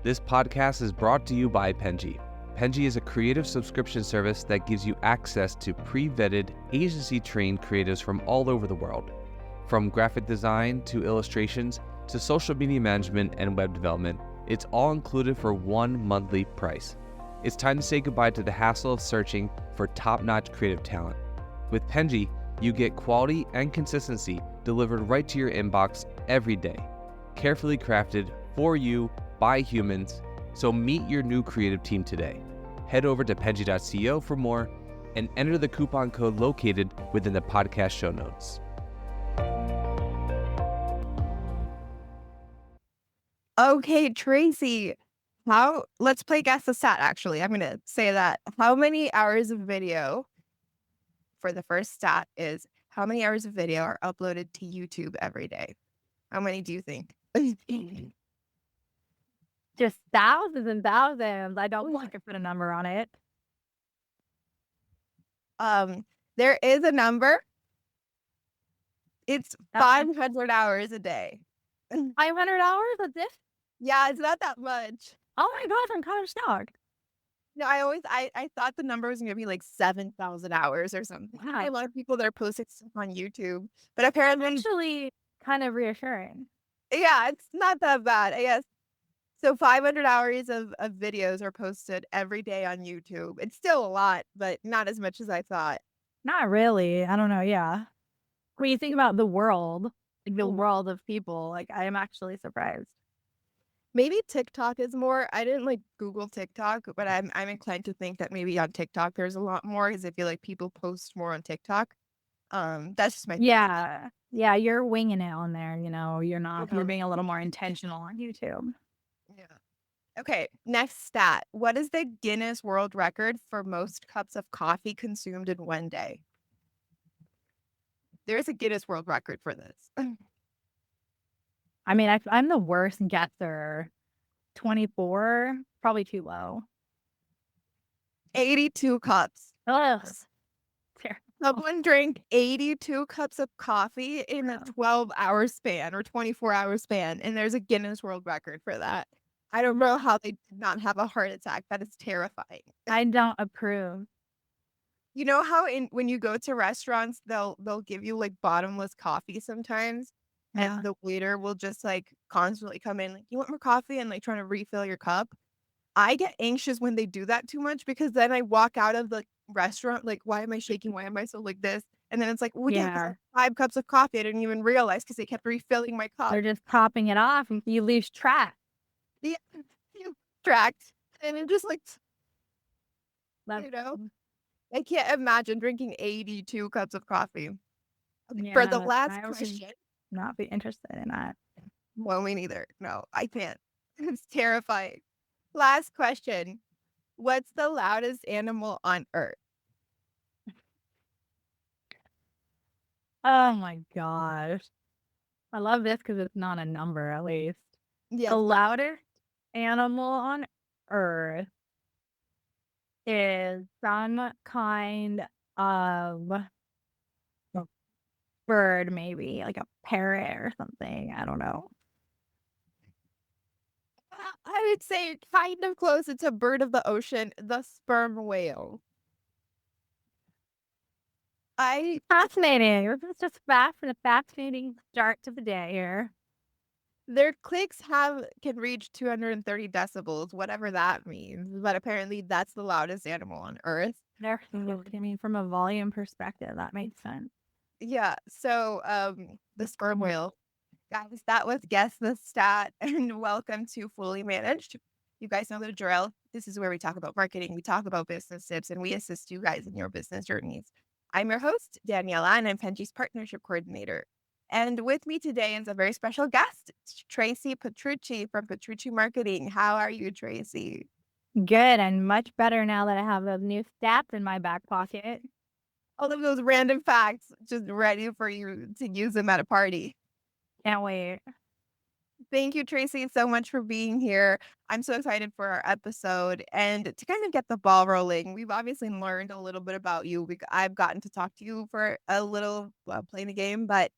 This podcast is brought to you by Penji. Penji is a creative subscription service that gives you access to pre-vetted, agency-trained creatives from all over the world. From graphic design to illustrations to social media management and web development, it's all included for one monthly price. It's time to say goodbye to the hassle of searching for top-notch creative talent. With Penji, you get quality and consistency delivered right to your inbox every day, carefully crafted for you by humans. So meet your new creative team today. Head over to penji.co for more and enter the coupon code located within the podcast show notes. Okay, Tracy, let's play guess the stat, actually. I'm going to say that. How many hours of video, for the first stat, is how many hours of video are uploaded to YouTube every day? How many do you think? Just thousands and thousands. I don't want to put a number on it. There is a number. It's 500 hours a day. 500 hours? That's it? Yeah, it's not that much. Oh my gosh, I'm kind of shocked. No, I thought the number was going to be like 7,000 hours or something. Wow. A lot of people that are posting stuff on YouTube, but apparently, Actually, kind of reassuring. yeah, it's not that bad, I guess. So 500 hours of videos are posted every day on YouTube. It's still a lot, but not as much as I thought. Not really. I don't know. Yeah. When you think about the world, like the world of people, like I am actually surprised. Maybe TikTok is more. I didn't Google TikTok, but I'm inclined to think that maybe on TikTok there's a lot more because I feel like people post more on TikTok. That's just my Yeah. Yeah, you're winging it on there, you're not. You're being a little more intentional on YouTube. Yeah. Okay, next stat. What is the Guinness World Record for most cups of coffee consumed in one day? There is a Guinness World Record for this. I mean, I'm the worst guesser. 24, probably too low. 82 cups. Ugh. Someone drank 82 cups of coffee in a 12-hour span or 24-hour span, and there's a Guinness World Record for that. I don't know how they did not have a heart attack. That is terrifying. I don't approve. You know how when you go to restaurants, they'll give you bottomless coffee sometimes, Yeah. and the waiter will just constantly come in you want more coffee and trying to refill your cup. I get anxious when they do that too much because then I walk out of the restaurant why am I shaking? Why am I so like this? And then it's well, yeah, 5 cups of coffee. I didn't even realize because they kept refilling my cup. They're just topping it off and you lose track. Yeah, you tracked. And it just I can't imagine drinking 82 cups of coffee. Yeah, for the last question. Not be interested in that. Well, me neither. No, I can't. It's terrifying. Last question. What's the loudest animal on Earth? Oh my gosh. I love this because it's not a number, at least. Yes. The loudest animal on Earth is some kind of bird, maybe like a parrot or something. I don't know. I would say kind of close. It's a bird of the ocean, the sperm whale. Fascinating. This is just a fascinating start to the day here. Their clicks can reach 230 decibels, whatever that means. But apparently that's the loudest animal on Earth. I mean, from a volume perspective, that makes sense. Yeah. So the sperm whale. Guys, that was Guess the Stat, and welcome to Fully Managed. You guys know the drill. This is where we talk about marketing, we talk about business tips, and we assist you guys in your business journeys. I'm your host, Daniela, and I'm Penji's partnership coordinator. And with me today is a very special guest, Tracy Petrucci from Petrucci Marketing. How are you, Tracy? Good, and much better now that I have those new stats in my back pocket. All of those random facts just ready for you to use them at a party. Can't wait. Thank you, Tracy, so much for being here. I'm so excited for our episode. And to kind of get the ball rolling, we've obviously learned a little bit about you. I've gotten to talk to you for a little playing the game, but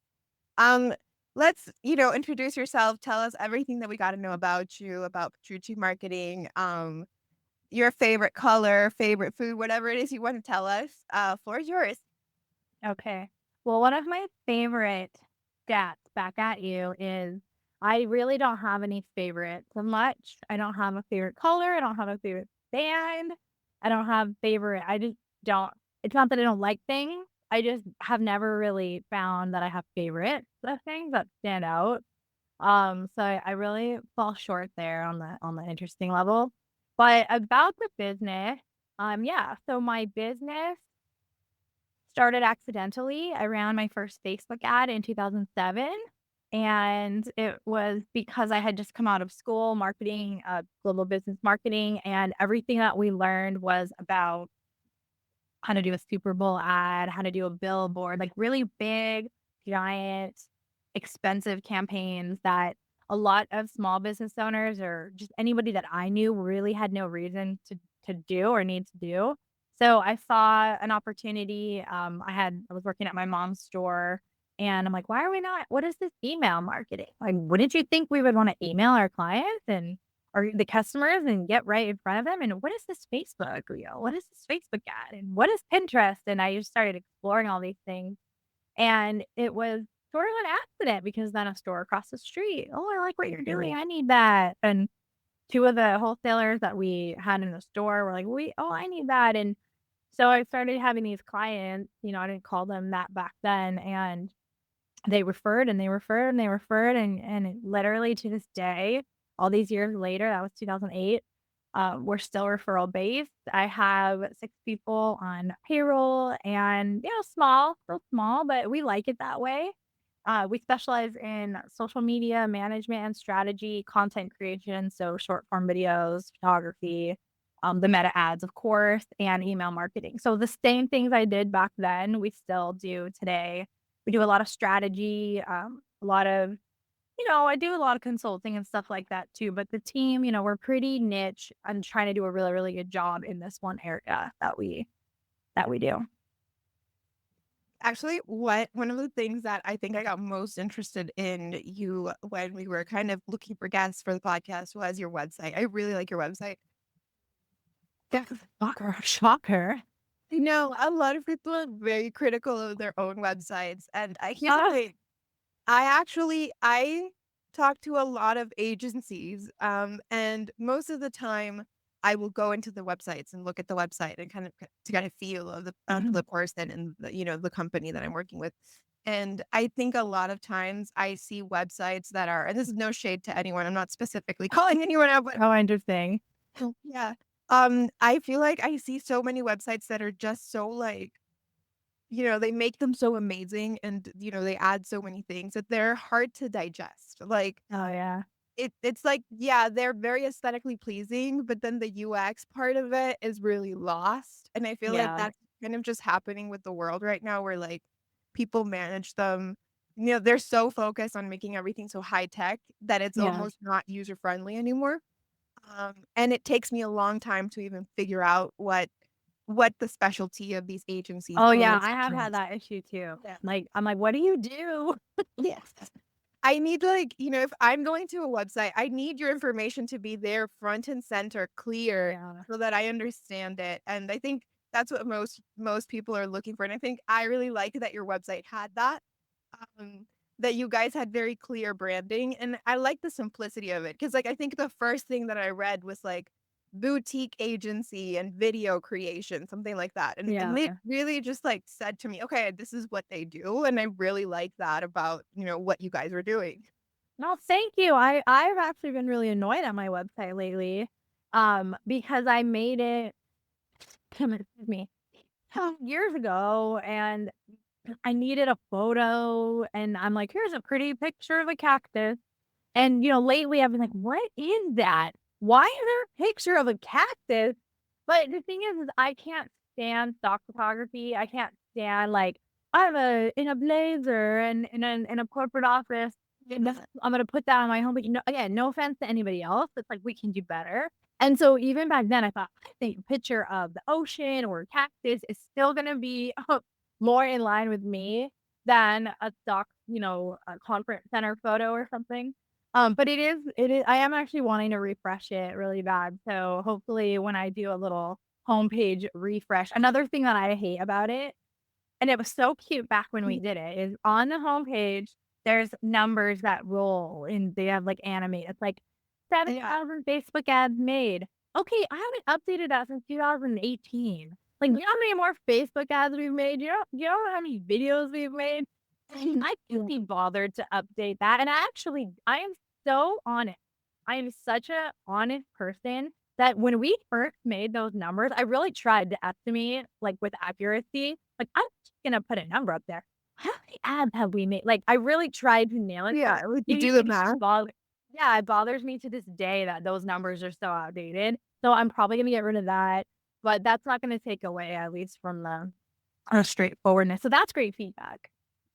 let's, introduce yourself. Tell us everything that we got to know about you, about Petrucci Marketing, your favorite color, favorite food, whatever it is you want to tell us. Floor is yours. Okay. Well, one of my favorite stats back at you is I really don't have any favorites so much. I don't have a favorite color. I don't have a favorite band. I don't have favorite. I just don't. It's not that I don't like things. I just have never really found that I have favorites of things that stand out. So I really fall short there on the interesting level. But about the business, yeah. So my business started accidentally. I ran my first Facebook ad in 2007, and it was because I had just come out of school, marketing, global business marketing, and everything that we learned was about how to do a Super Bowl ad, how to do a billboard, like really big, giant, expensive campaigns that a lot of small business owners or just anybody that I knew really had no reason to do or need to do. So I saw an opportunity. I was working at my mom's store and I'm like, why are we not? What is this email marketing? Like, wouldn't you think we would want to email our clients and or the customers and get right in front of them? And what is this Facebook reel? What is this Facebook ad? And what is Pinterest? And I just started exploring all these things. And it was sort of an accident because then a store across the street, oh, I like what you're doing. I need that. And two of the wholesalers that we had in the store were like, I need that. And so I started having these clients, I didn't call them that back then. And they referred and they referred and they referred, and it literally to this day, all these years later, that was 2008, we're still referral based. I have 6 people on payroll and, small, still small, but we like it that way. We specialize in social media management and strategy, content creation, so short form videos, photography, the meta ads, of course, and email marketing. So the same things I did back then, we still do today. We do a lot of strategy, a lot of, I do a lot of consulting and stuff like that too. But the team, we're pretty niche and trying to do a really, really good job in this one area that we do. Actually, one of the things that I think I got most interested in you when we were kind of looking for guests for the podcast was your website. I really like your website. Yeah, shocker. I know a lot of people are very critical of their own websites, and I can't Ah, say I talk to a lot of agencies, and most of the time I will go into the websites and look at the website and kind of to get a feel of the person and the company that I'm working with. And I think a lot of times I see websites that are, and this is no shade to anyone, I'm not specifically calling anyone out, but how interesting. yeah. I feel like I see so many websites that are just so like, they make them so amazing and, they add so many things that they're hard to digest. Like Oh, yeah. it's like, yeah, they're very aesthetically pleasing, but then the UX part of it is really lost. And I feel like Yeah. that's kind of just happening with the world right now where like people manage them. They're so focused on making everything so high tech that it's Yeah. almost not user friendly anymore. And it takes me a long time to even figure out what the specialty of these agencies Oh, yeah, is. I have had that issue too. Yeah. Like, I'm like, "What do you do?" Yes. I need like, if I'm going to a website, I need your information to be there front and center, clear, Yeah. so that I understand it. And I think that's what most people are looking for. And I think I really like that your website had that. That you guys had very clear branding, and I like the simplicity of it because, like, I think the first thing that I read was like boutique agency and video creation, something like that, and it Yeah. really just like said to me, okay, this is what they do, and I really like that about what you guys were doing. No, thank you. I've actually been really annoyed at my website lately, because I made it excuse me, years ago, and I needed a photo, and I'm like, "Here's a pretty picture of a cactus." And, lately I've been like, "What is that? Why is there a picture of a cactus?" But the thing is I can't stand stock photography. I can't stand, like, I'm in a blazer and in a corporate office, and I'm gonna put that on my homepage. No, again, no offense to anybody else. It's like we can do better. And so even back then, I thought, I think a picture of the ocean or a cactus is still gonna be more in line with me. than a stock, a conference center photo or something. But I am actually wanting to refresh it really bad. So hopefully when I do a little homepage refresh, another thing that I hate about it, and it was so cute back when we did it, is on the homepage, there's numbers that roll and they have like animate. It's like Yeah. 7,000 Facebook ads made. Okay, I haven't updated that since 2018. Like, you know how many more Facebook ads we've made? You know how many videos we've made? I can't be bothered to update that. And I am so honest. I am such a honest person that when we first made those numbers, I really tried to estimate like with accuracy. Like, I'm just gonna put a number up there. How many ads have we made? Like, I really tried to nail it. Yeah, like you It, do the it math. yeah, it bothers me to this day that those numbers are so outdated. So I'm probably gonna get rid of that, but that's not gonna take away at least from the straightforwardness. So that's great feedback.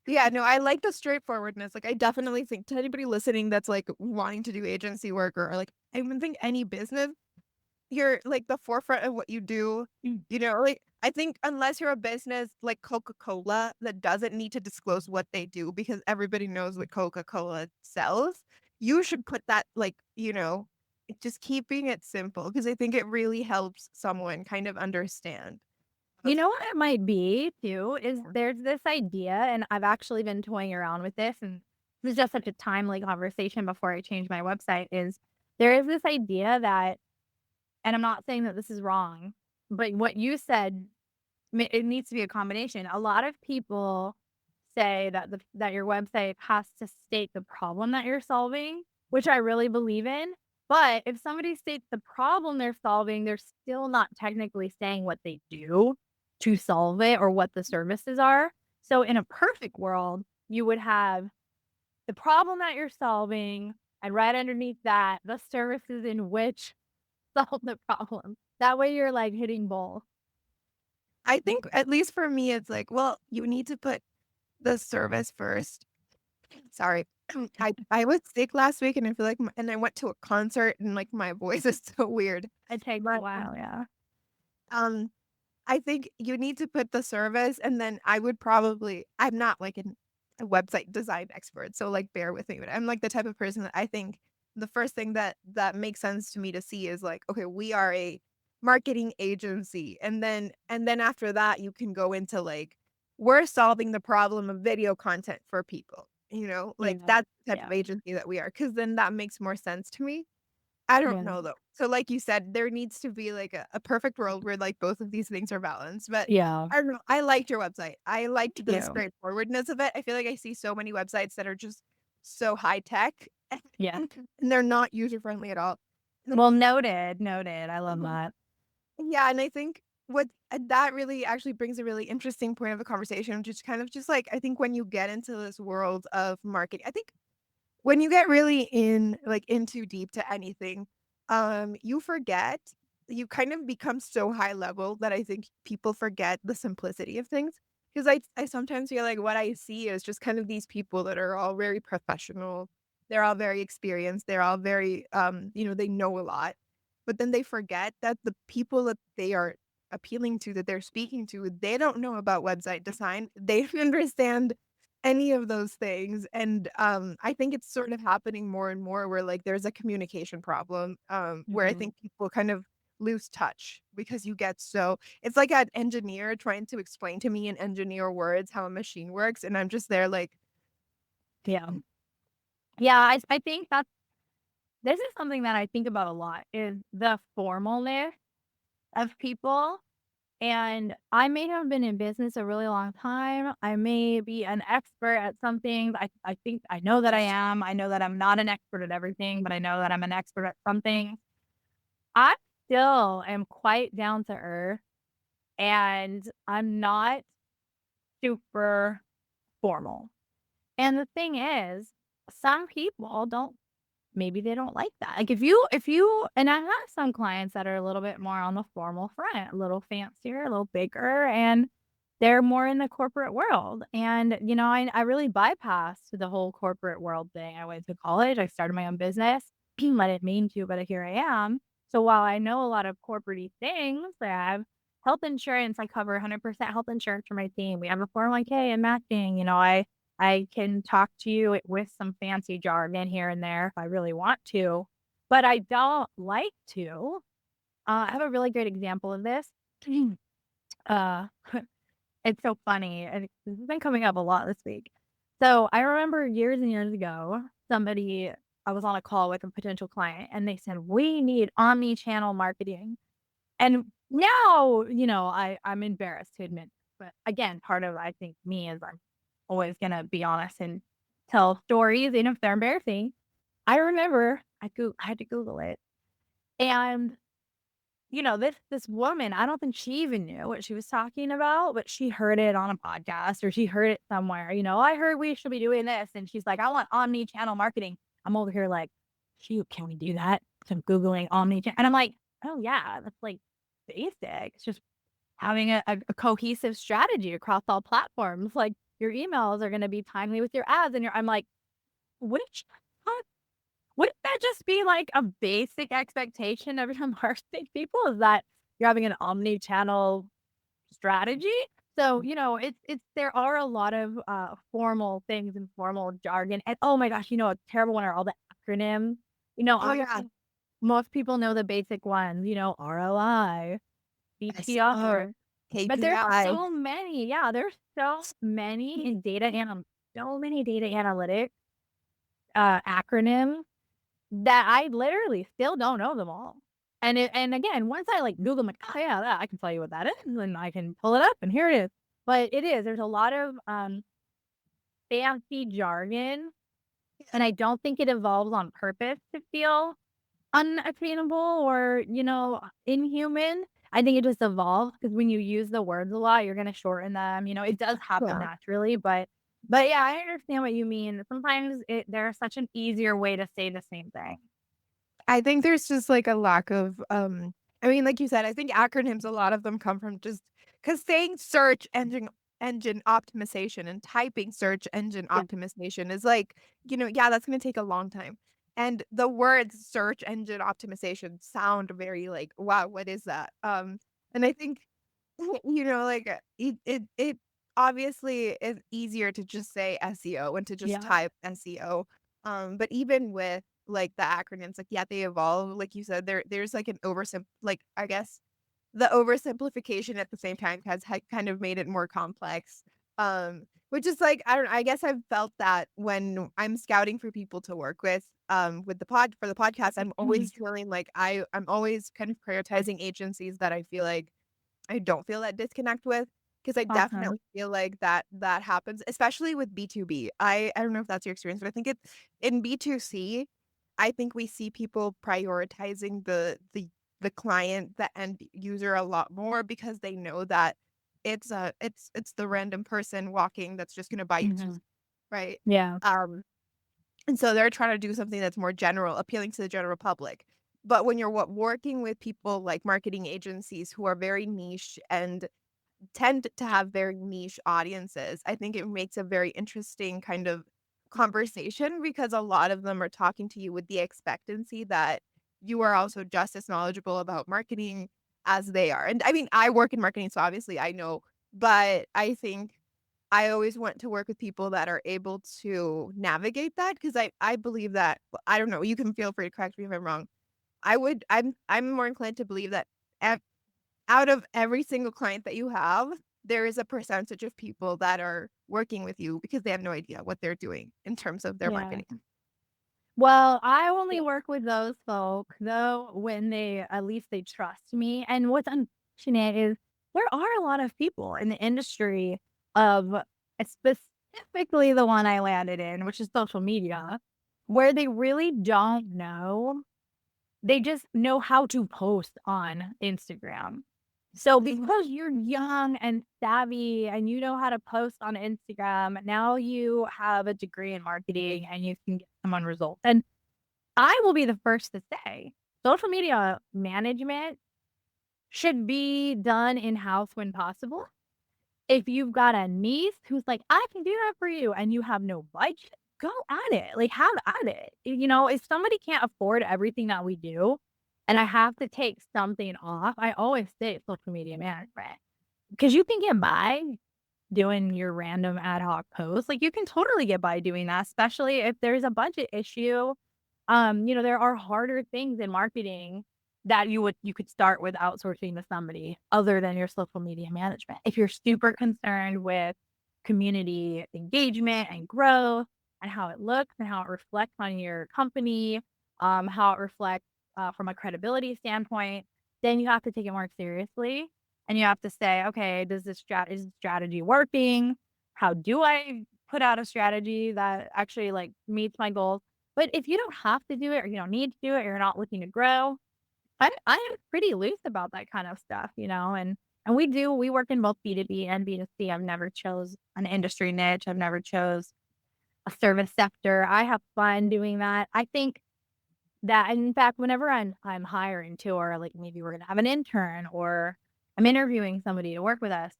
Yeah, no, I like the straightforwardness. Like, I definitely think to anybody listening that's like wanting to do agency work or like, I even think any business, you're like the forefront of what you do. Like I think unless you're a business like Coca-Cola that doesn't need to disclose what they do because everybody knows what Coca-Cola sells, you should put that like, just keeping it simple because I think it really helps someone kind of understand. You know what it might be too, is there's this idea, and I've actually been toying around with this, and this is just such a timely conversation before I change my website, is there is this idea that, and I'm not saying that this is wrong, but what you said, it needs to be a combination. A lot of people say that that your website has to state the problem that you're solving, which I really believe in. But if somebody states the problem they're solving, they're still not technically saying what they do to solve it or what the services are. So in a perfect world, you would have the problem that you're solving, and right underneath that, the services in which solve the problem. That way you're like hitting both. I think at least for me, it's like, well, you need to put the service first. Sorry. I was sick last week and I feel like and I went to a concert and like my voice is so weird. It takes a But while, yeah. um I think you need to put the service and then I'm not like a website design expert, so like bear with me, but I'm like the type of person that I think the first thing that makes sense to me to see is like, okay, we are a marketing agency. And then after that you can go into like we're solving the problem of video content for people. Like Yeah. that's the type Yeah. of agency that we are, because then that makes more sense to me. I don't Yeah. know though. So like you said, there needs to be like a perfect world where like both of these things are balanced. But Yeah. I don't know. I liked your website. I liked the You. straightforwardness of it. I feel like I see so many websites that are just so high tech Yeah. and they're not user friendly at all. Well, noted, noted. I love that. Yeah, and I think what that really actually brings a really interesting point of the conversation, just kind of just like I think when you get into this world of marketing, I think when you get really into deep to anything, you forget, you kind of become so high level that I think people forget the simplicity of things. Because I sometimes feel like what I see is just kind of these people that are all very professional. They're all very experienced. They're all very, they know a lot. But then they forget that the people that they are appealing to, that they're speaking to, they don't know about website design. They don't understand any of those things. And I think it's sort of happening more and more where like there's a communication problem, where I Mhm. think people kind of lose touch because you get so it's like an engineer trying to explain to me in engineer words how a machine works, and I'm just there like, Yeah. Yeah, I think this is something that I think about a lot, is the formalness of people. And I may have been in business a really long time. I may be an expert at something. I think I know that I am. I know that I'm not an expert at everything, but I know that I'm an expert at something. I still am quite down to earth, and I'm not super formal. And the thing is, some people don't, maybe they don't like that. Like if you and I have some clients that are a little bit more on the formal front, a little fancier, a little bigger, and they're more in the corporate world. And I really bypassed the whole corporate world thing. I went to college, I started my own business. I didn't mean to, but here I am. So while I know a lot of corporate things, I have health insurance. I cover 100% health insurance for my team. We have a 401k and matching. I can talk to you with some fancy jargon here and there if I really want to, but I don't like to. I have a really great example of this. Uh, it's so funny, and this has been coming up a lot this week. So I remember years and years ago, I was on a call with a potential client, and they said, "We need omni-channel marketing." And now, I'm embarrassed to admit, but again, part of, I think, me is I'm always gonna be honest and tell stories, even if they're embarrassing. I remember I had to Google it, and this woman, I don't think she even knew what she was talking about, but she heard it on a podcast or she heard it somewhere. "I heard we should be doing this." And she's like, "I want omni-channel marketing." I'm over here like, "Shoot, can we do that?" So I'm Googling omni-channel. And I'm like, "Oh, yeah, that's like basic. It's just having a cohesive strategy across all platforms. Like your emails are going to be timely with your ads." And I'm like, which wouldn't that just be like a basic expectation of your marketing people, is that you're having an omni-channel strategy? So, it's there are a lot of formal things and formal jargon. And oh my gosh, a terrible one are all the acronyms. Oh yeah. Obviously, most people know the basic ones, ROI, BTR, but there's KPI. so many. Yeah, there's so many in so many data analytics acronyms that I literally still don't know them all. And again, once I like Google, I'm like, "Oh yeah, I can tell you what that is, and I can pull it up, and here it is." But there's a lot of fancy jargon, and I don't think it evolves on purpose to feel unattainable or inhuman. I think it just evolves because when you use the words a lot, you're gonna shorten them. It does happen Yeah. naturally, but yeah, I understand what you mean. Sometimes there's such an easier way to say the same thing. I think there's just like a lack of I mean, like you said, I think acronyms, a lot of them come from just because saying search engine optimization and typing search engine Yeah. optimization is like, yeah, that's gonna take a long time. And the words search engine optimization sound very like, wow, what is that? And I think like it obviously is easier to just say SEO and to just Yeah. type SEO. But even with like the acronyms, like yeah, they evolve. Like you said, there's like an like I guess the oversimplification at the same time has kind of made it more complex. Which is like I don't know, I guess I've felt that when I'm scouting for people to work with the podcast, I'm always feeling like I'm always kind of prioritizing agencies that I feel like I don't feel that disconnect with, because I Awesome. definitely feel like that happens, especially with B2B. I don't know if that's your experience, but I think it's in B2C, I think we see people prioritizing the client, the end user a lot more because they know that it's the random person walking that's just gonna buy you, Mhm. right? Yeah. Um, and so they're trying to do something that's more general, appealing to the general public. But when you're working with people like marketing agencies who are very niche and tend to have very niche audiences, I think it makes a very interesting kind of conversation because a lot of them are talking to you with the expectancy that you are also just as knowledgeable about marketing as they are. And I mean, I work in marketing, so obviously I know, but I think I always want to work with people that are able to navigate that because I believe that, well, I don't know, you can feel free to correct me if I'm wrong. I'm more inclined to believe that out of every single client that you have, there is a percentage of people that are working with you because they have no idea what they're doing in terms of their Yeah. marketing. Well, I only work with those folk, though, when at least they trust me. And what's unfortunate is there are a lot of people in the industry of specifically the one I landed in, which is social media, where they really don't know. They just know how to post on Instagram. So because you're young and savvy and you know how to post on Instagram, now you have a degree in marketing and you can get someone results. And I will be the first to say social media management should be done in-house when possible. If you've got a niece who's like, "I can do that for you," and you have no budget, go at it. Like, have at it. If somebody can't afford everything that we do, and I have to take something off, I always say social media management because you can get by doing your random ad hoc posts. Like, you can totally get by doing that, especially if there's a budget issue. There are harder things in marketing that you could start with outsourcing to somebody other than your social media management. If you're super concerned with community engagement and growth and how it looks and how it reflects on your company, how it reflects from a credibility standpoint, then you have to take it more seriously and you have to say, okay, is this strategy working? How do I put out a strategy that actually like meets my goals? But if you don't have to do it or you don't need to do it, or you're not looking to grow, I am pretty loose about that kind of stuff, and we work in both B2B and B2C. I've never chose an industry niche. I've never chose a service sector. I have fun doing that. I think that, and in fact, whenever I'm hiring too, or like maybe we're gonna have an intern or I'm interviewing somebody to work with us,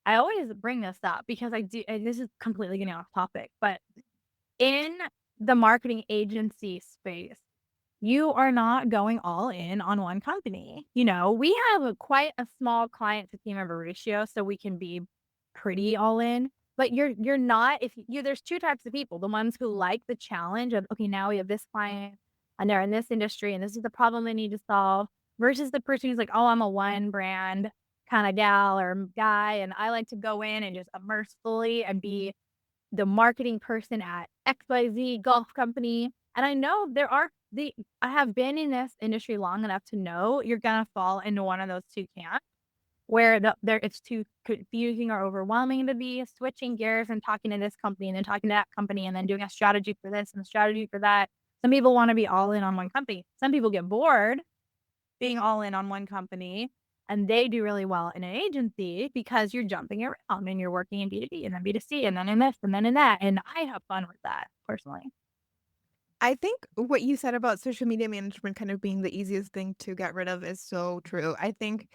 I always bring this up because I do. And this is completely getting off topic, but in the marketing agency space, you are not going all in on one company. We have quite a small client to team member ratio, so we can be pretty all in. But you're not if you there's two types of people. The ones who like the challenge of, okay, now we have this client and they're in this industry and this is the problem they need to solve, versus the person who's like, oh, I'm a one brand kind of gal or guy, and I like to go in and just immerse fully and be the marketing person at XYZ golf company. And I know I have been in this industry long enough to know you're gonna fall into one of those two camps where it's too confusing or overwhelming to be switching gears and talking to this company and then talking to that company and then doing a strategy for this and a strategy for that. Some people want to be all in on one company. Some people get bored being all in on one company, and they do really well in an agency because you're jumping around and you're working in B2B and then B2C and then in this and then in that, and I have fun with that personally. I think what you said about social media management kind of being the easiest thing to get rid of is so true. I think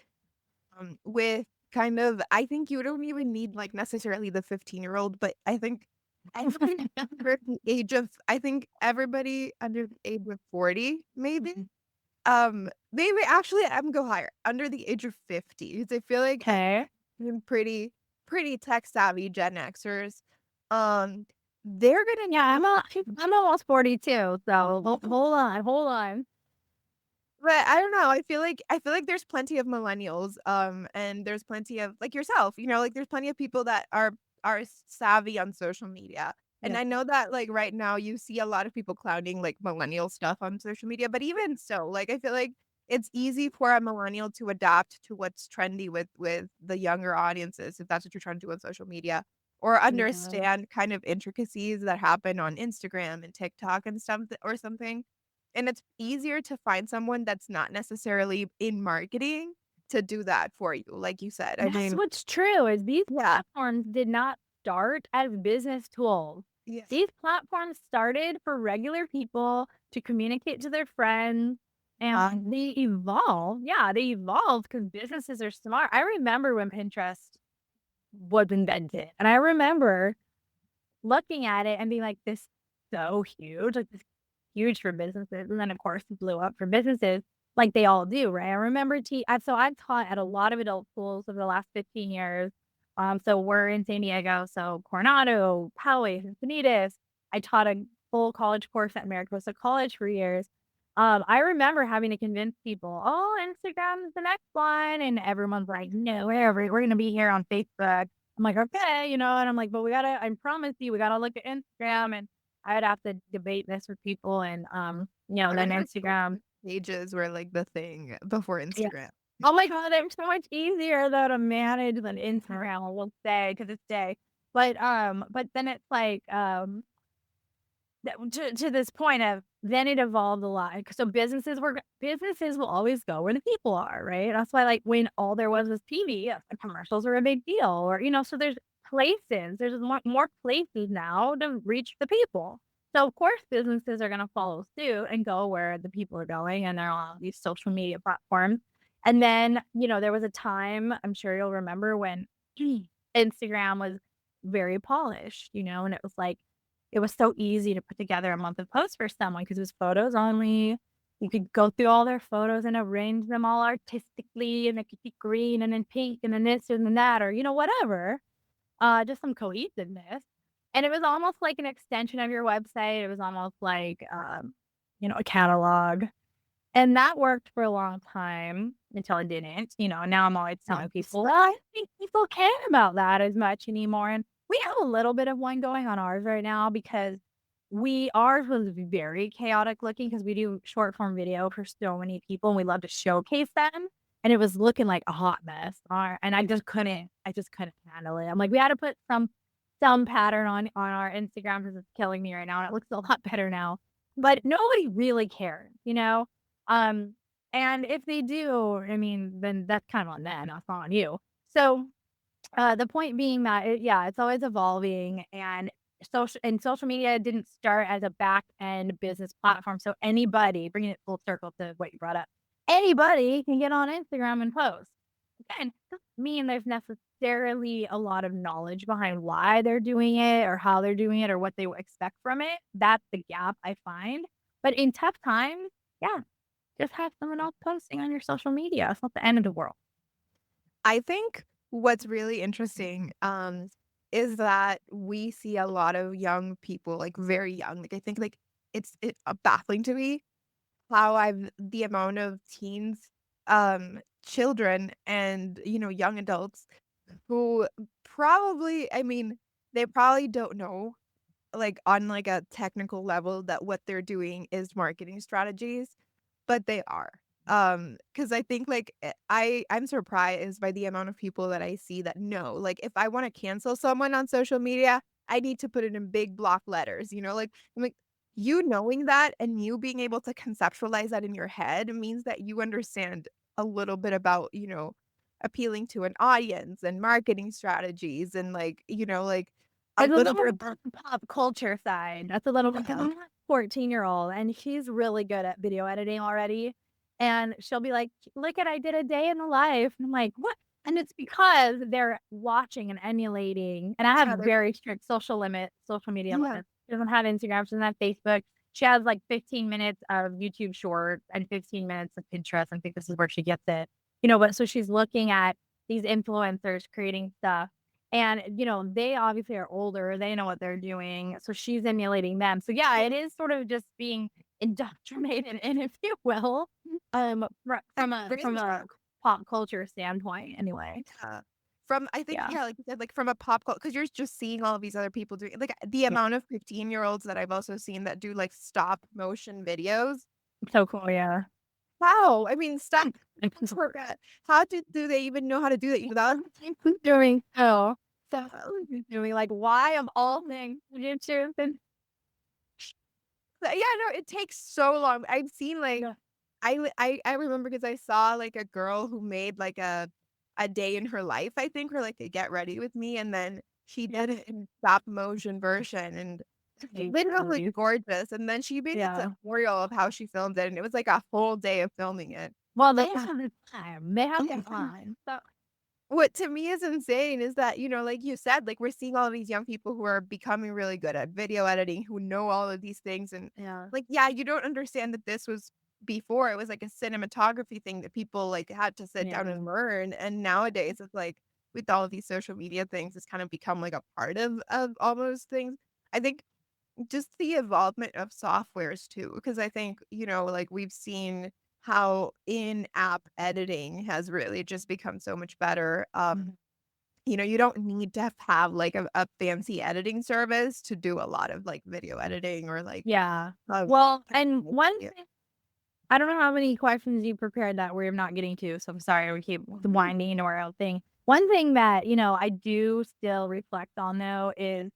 with kind of I think you don't even need like necessarily the 15-year-old, but I think everybody under the age of I think everybody under the age of 40 maybe. Maybe actually I'm go higher, under the age of 50. 'Cause I feel like Okay. I'm pretty tech savvy Gen Xers. Um, they're gonna Yeah, need I'm almost 42, so hold on. but I don't know, I feel like there's plenty of millennials, and there's plenty of like yourself, like there's plenty of people that are savvy on social media. And Yeah. I know that like right now you see a lot of people clowning like millennial stuff on social media, but even so, like I feel like it's easy for a millennial to adapt to what's trendy with the younger audiences if that's what you're trying to do on social media or Yeah. understand kind of intricacies that happen on Instagram and TikTok and stuff or something. And it's easier to find someone that's not necessarily in marketing to do that for you, like you said. I That's mean, what's true is these yeah. platforms did not start as business tools. Yeah. These platforms started for regular people to communicate to their friends, and they evolved. Yeah, they evolved because businesses are smart. I remember when Pinterest was invented, and I remember looking at it and being like, "This is so huge, like, this is huge for businesses," and then, of course, it blew up for businesses like they all do, right? I remember so I've taught at a lot of adult schools over the last 15 years. So we're in San Diego, so Coronado, Poway, Encinitas. I taught a full college course at Mariposa College for years. I remember having to convince people, "Oh, Instagram is the next one," and everyone's like, "No, we're gonna be here on Facebook." I'm like, "Okay," and I'm like, "But I promise you, we gotta look at Instagram," and I'd have to debate this with people and, I then remember Instagram. pages were like the thing before Yeah. Instagram. Oh my god, they're so much easier though to manage than Instagram, I will say, to this day. But then it's like, to this point of then it evolved a lot. So businesses will always go where the people are, right? That's why like when all there was TV, the commercials were a big deal, or so there's more places now to reach the people. So of course businesses are gonna follow suit and go where the people are going, and they're on these social media platforms. And then, there was a time, I'm sure you'll remember when Instagram was very polished, and it was so easy to put together a month of posts for someone because it was photos only. You could go through all their photos and arrange them all artistically, and it could be green and then pink and then this and then that, or, whatever. Just some cohesiveness. And it was almost like an extension of your website. It was almost like, a catalog. And that worked for a long time until it didn't. Now I'm always telling people, well, I don't think people care about that as much anymore. And we have a little bit of one going on ours right now because ours was very chaotic looking because we do short form video for so many people and we love to showcase them. And it was looking like a hot mess. And I just couldn't handle it. I'm like, we had to put some pattern on our Instagram because it's killing me right now. And it looks a lot better now. But nobody really cares, um, and if they do, I mean, then that's kind of on them, that's not on you. So, the point being that it's always evolving, and social media didn't start as a back end business platform. So anybody, bringing it full circle to what you brought up, anybody can get on Instagram and post. Again, doesn't mean there's necessarily a lot of knowledge behind why they're doing it or how they're doing it or what they expect from it. That's the gap I find. But in tough times, yeah, just have someone else posting on your social media. It's not the end of the world. I think what's really interesting is that we see a lot of young people, like very young. Like I think like it's baffling to me how the amount of teens, children and young adults who probably, I mean, they probably don't know like on like a technical level that what they're doing is marketing strategies, but they are. Because I think like I'm surprised by the amount of people that I see that know. Like if I want to cancel someone on social media, I need to put it in big block letters, like I'm like you knowing that and you being able to conceptualize that in your head means that you understand a little bit about, appealing to an audience and marketing strategies and like, like a It's a little little bit of bit pop culture side. That's a little bit because I'm a 14-year-old and she's really good at video editing already. And she'll be like, look at I did a day in the life. And I'm like, what? And it's because they're watching and emulating. And I have other. very strict social media Yeah. limits. She doesn't have Instagram, she doesn't have Facebook. She has like 15 minutes of YouTube shorts and 15 minutes of Pinterest. I think this is where she gets it. But so she's looking at these influencers creating stuff. And, they obviously are older, they know what they're doing, so she's emulating them. So, yeah, it is sort of just being indoctrinated in, if you will, from a pop culture standpoint anyway. From I think, Yeah. like you said, like from a pop culture, because you're just seeing all of these other people doing like the amount of 15-year-olds that I've also seen that do like stop motion videos. So cool, yeah. How? I mean, stop. I forgot. How do they even know how to do that? That Doing doing like why of all things YouTube and yeah, no, it takes so long. I've seen like yeah. I remember because I saw like a girl who made like a day in her life, I think, or like a get ready with me, and then she did it in stop motion version and literally gorgeous. And then she made a tutorial of how she filmed it, and it was like a whole day of filming it. Well, they have the time. They have the time. So What to me is insane is that, like you said, like we're seeing all of these young people who are becoming really good at video editing, who know all of these things. And yeah. like, yeah, you don't understand that this was before it was like a cinematography thing that people like had to sit down and learn. And nowadays it's like with all of these social media things, it's kind of become like a part of almost things. I think just the involvement of softwares too, because I think, like we've seen how in-app editing has really just become so much better. You don't need to have like a fancy editing service to do a lot of like video editing or like Yeah. Well, and one thing, I don't know how many questions you prepared that we're not getting to, so I'm sorry we keep winding or our thing. One thing that, I do still reflect on though is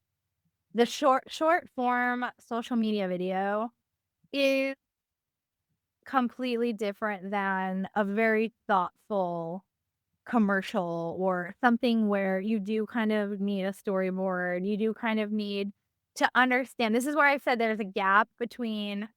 the short form social media video is completely different than a very thoughtful commercial or something where you do kind of need a storyboard. You do kind of need to understand. This is where I said there's a gap between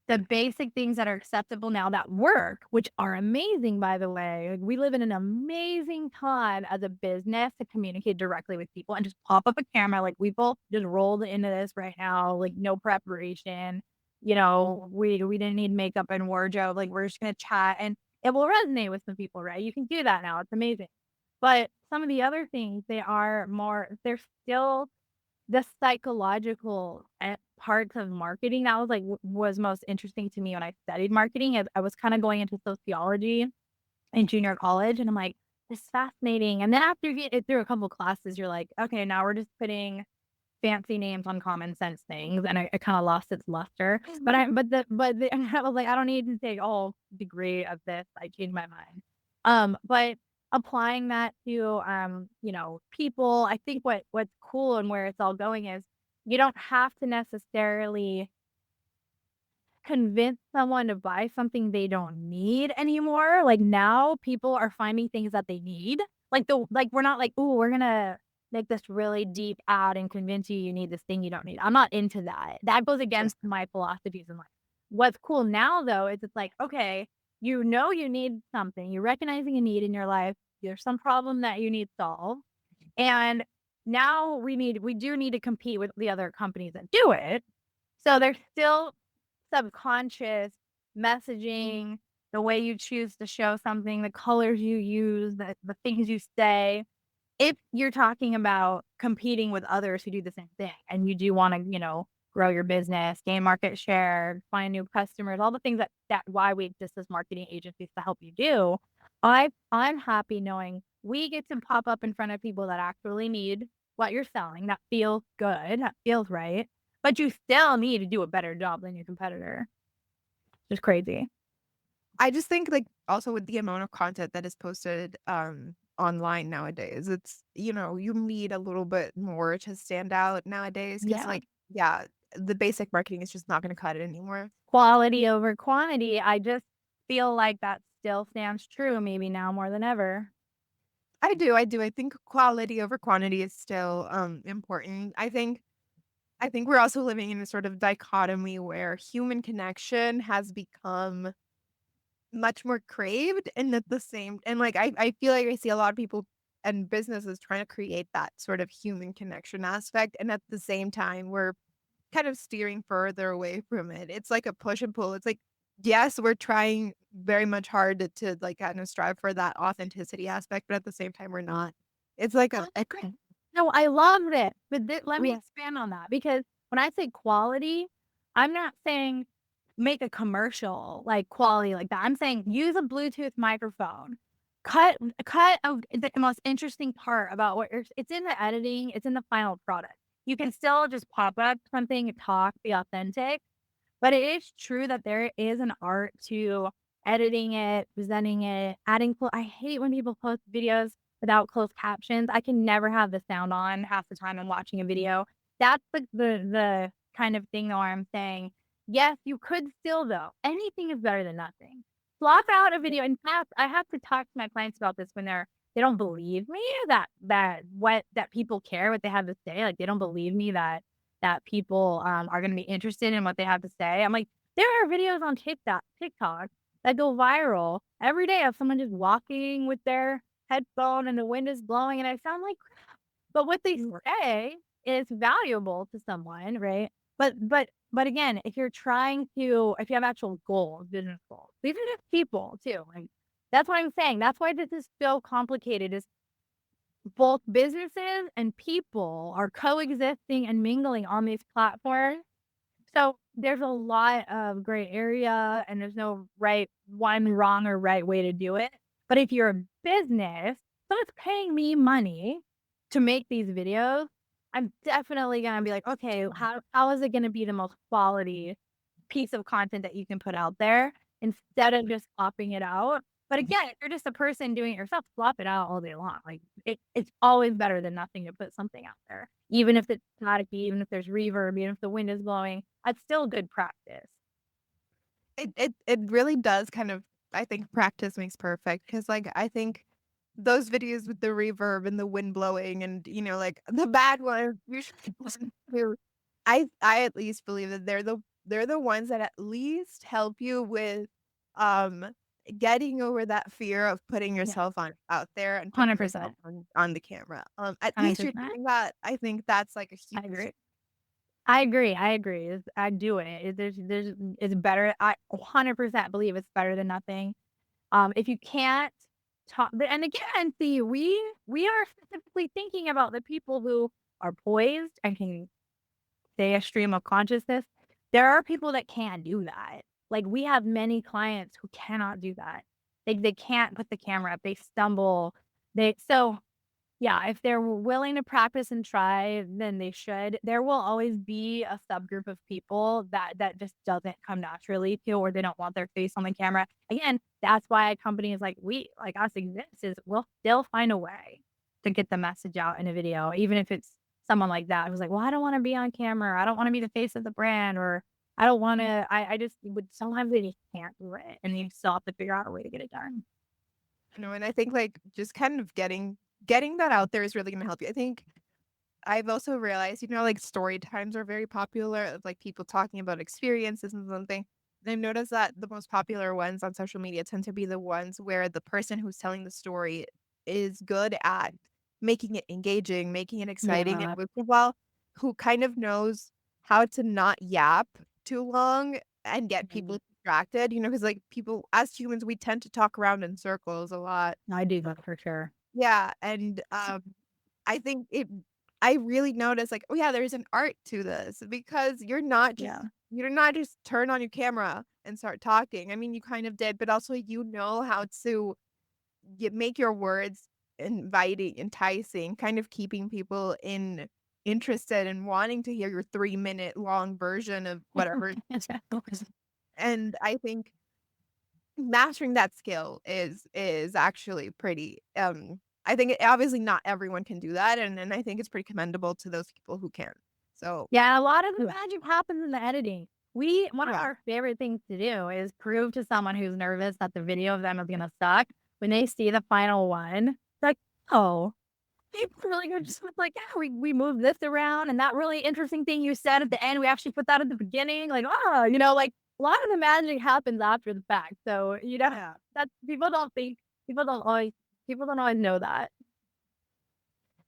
the basic things that are acceptable now that work, which are amazing, by the way. Like, we live in an amazing time as a business to communicate directly with people and just pop up a camera. Like we both just rolled into this right now, like no preparation. we didn't need makeup and wardrobe. Like, we're just gonna chat, and it will resonate with some people, right? You can do that now. It's amazing. But some of the other things, they're still the psychological parts of marketing. That was like was most interesting to me when I studied marketing. I was kind of going into sociology in junior college, and I'm like, this is fascinating. And then after you get it through a couple classes, you're like, okay, now we're just putting fancy names on common sense things, and it kind of lost its luster. But I was like, I don't need to take all degree of this. I changed my mind. But applying that to people, I think what's cool and where it's all going is you don't have to necessarily convince someone to buy something they don't need anymore. Like, now people are finding things that they need. We're not like, "Ooh, we're gonna make this really deep ad and convince you need this thing you don't need." I'm not into that. That goes against my philosophies in life. What's cool now, though, is it's like, okay, you need something. You're recognizing a need in your life. There's some problem that you need solved. And now we do need to compete with the other companies that do it. So there's still subconscious messaging, the way you choose to show something, the colors you use, the things you say. If you're talking about competing with others who do the same thing and you do want to, grow your business, gain market share, find new customers, all the things that why we exist as marketing agencies to help you do, I'm happy knowing we get to pop up in front of people that actually need what you're selling, that feels good, that feels right, but you still need to do a better job than your competitor. Just crazy. I just think, like, also with the amount of content that is posted online nowadays, it's, you need a little bit more to stand out nowadays because, Yeah. like, yeah, the basic marketing is just not going to cut it anymore. Quality over quantity. I just feel like that still stands true, maybe now more than ever. I do. I think quality over quantity is still important. I think we're also living in a sort of dichotomy where human connection has become much more craved, and at the same and, like, I feel like I see a lot of people and businesses trying to create that sort of human connection aspect, and at the same time, we're kind of steering further away from it. It's like a push and pull. It's like, yes, we're trying very much hard to, like, kind of strive for that authenticity aspect, but at the same time, we're not. It's like a No, I loved it, but let me Yeah. expand on that, because when I say quality, I'm not saying make a commercial, like, quality like that. I'm saying use a Bluetooth microphone. Cut the most interesting part about what it's in the editing, it's in the final product. You can still just pop up something, talk, be authentic, but it is true that there is an art to editing it, presenting it, adding I hate when people post videos without closed captions. I can never have the sound on half the time I'm watching a video. That's the kind of thing, though, where I'm saying, yes, you could still, though. Anything is better than nothing. Swap out a video. In fact, I have to talk to my clients about this when they don't believe me that people care what they have to say. Like, they don't believe me that people are going to be interested in what they have to say. I'm like, there are videos on TikTok that go viral every day of someone just walking with their headphone and the wind is blowing and I sound like crap. But what they say is valuable to someone, right? But again, if you have actual goals, business goals, these are just people too. Like, that's what I'm saying. That's why this is so complicated. Is both businesses and people are coexisting and mingling on these platforms. So there's a lot of gray area and there's no wrong or right way to do it. But if you're a business, someone's paying me money to make these videos, I'm definitely gonna be like, okay, how is it gonna be the most quality piece of content that you can put out there instead of just flopping it out? But again, if you're just a person doing it yourself, flop it out all day long. Like, it's always better than nothing to put something out there. Even if it's staticky, even if there's reverb, even if the wind is blowing, that's still good practice. It really does kind of I think practice makes perfect because, like, I think those videos with the reverb and the wind blowing and, like, the bad ones usually I at least believe that they're the ones that at least help you with, um, getting over that fear of putting Yeah. yourself out there and putting yourself 100%. on the camera. At least you're 100%. doing that. I think that's, like, a I huge agree. I agree. I do it. It's better. I 100% believe it's better than nothing. If you can't talk, and again, see, we are specifically thinking about the people who are poised and can stay a stream of consciousness. There are people that can't do that. Like we have many clients who cannot do that. They can't put the camera up. They stumble. So yeah, if they're willing to practice and try, then they should. There will always be a subgroup of people that just doesn't come naturally to, or they don't want their face on the camera. Again, that's why companies like us exist, is we'll still find a way to get the message out in a video, even if it's someone like that who's like, well, I don't want to be on camera. I don't want to be the face of the brand, or I don't want to, I just would, sometimes they just can't do it. And you still have to figure out a way to get it done. And I think like just kind of getting that out there is really going to help you. I think I've also realized, like story times are very popular, of like people talking about experiences and something. And I've noticed that the most popular ones on social media tend to be the ones where the person who's telling the story is good at making it engaging, making it exciting, Yeah. and worthwhile, who kind of knows how to not yap too long and get people distracted, because like people as humans, we tend to talk around in circles a lot. I do that for sure. Yeah, and I think I really noticed like, oh yeah, there's an art to this, because you're not just turn on your camera and start talking. I mean, you kind of did, but also you know how to make your words inviting, enticing, kind of keeping people interested and wanting to hear your 3-minute long version of whatever. And I think mastering that skill is actually pretty I think obviously not everyone can do that, and I think it's pretty commendable to those people who can. So Yeah, a lot of the magic happens in the editing. One of Yeah. our favorite things to do is prove to someone who's nervous that the video of them is gonna suck. When they see the final one, it's like, "Oh, you really good." Just with like, "Yeah, we moved this around, and that really interesting thing you said at the end, we actually put that at the beginning." Like, "Oh," like, a lot of the magic happens after the fact. So, Yeah. that people don't always people don't always know that.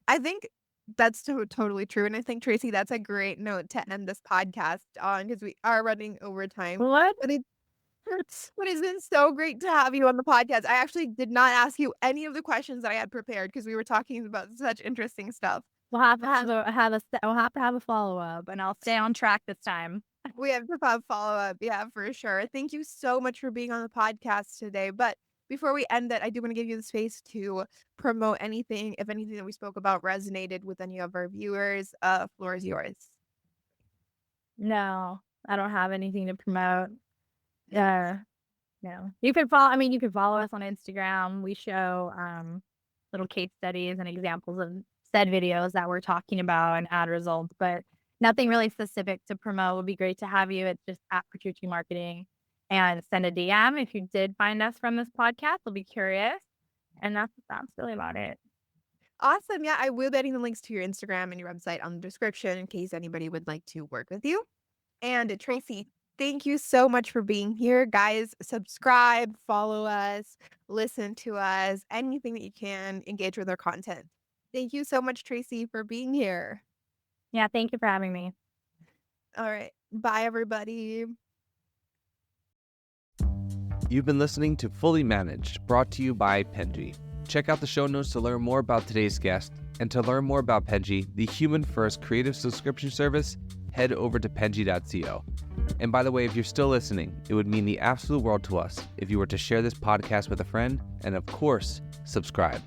I think that's totally true, and I think, Tracy, that's a great note to end this podcast on, because we are running over time. What? But it's been so great to have you on the podcast. I actually did not ask you any of the questions that I had prepared, because we were talking about such interesting stuff. We'll have to have a follow-up, and I'll stay on track this time. We have to have follow-up, yeah, for sure. Thank you so much for being on the podcast today, but before we end it, I do wanna give you the space to promote anything, if anything that we spoke about resonated with any of our viewers. Floor is yours. No, I don't have anything to promote. No. You can follow us on Instagram. We show, little case studies and examples of said videos that we're talking about and ad results, but nothing really specific to promote. It would be great to have you. It's just at Petrucci Marketing, and send a DM if you did find us from this podcast. We'll be curious. And that's really about it. Awesome. Yeah, I will be adding the links to your Instagram and your website on the description in case anybody would like to work with you. And Tracy, thank you so much for being here. Guys, subscribe, follow us, listen to us, anything that you can, engage with our content. Thank you so much, Tracy, for being here. Yeah, thank you for having me. All right. Bye, everybody. You've been listening to Fully Managed, brought to you by Penji. Check out the show notes to learn more about today's guest, and to learn more about Penji, the human-first creative subscription service, head over to penji.co. And by the way, if you're still listening, it would mean the absolute world to us if you were to share this podcast with a friend, and of course, subscribe.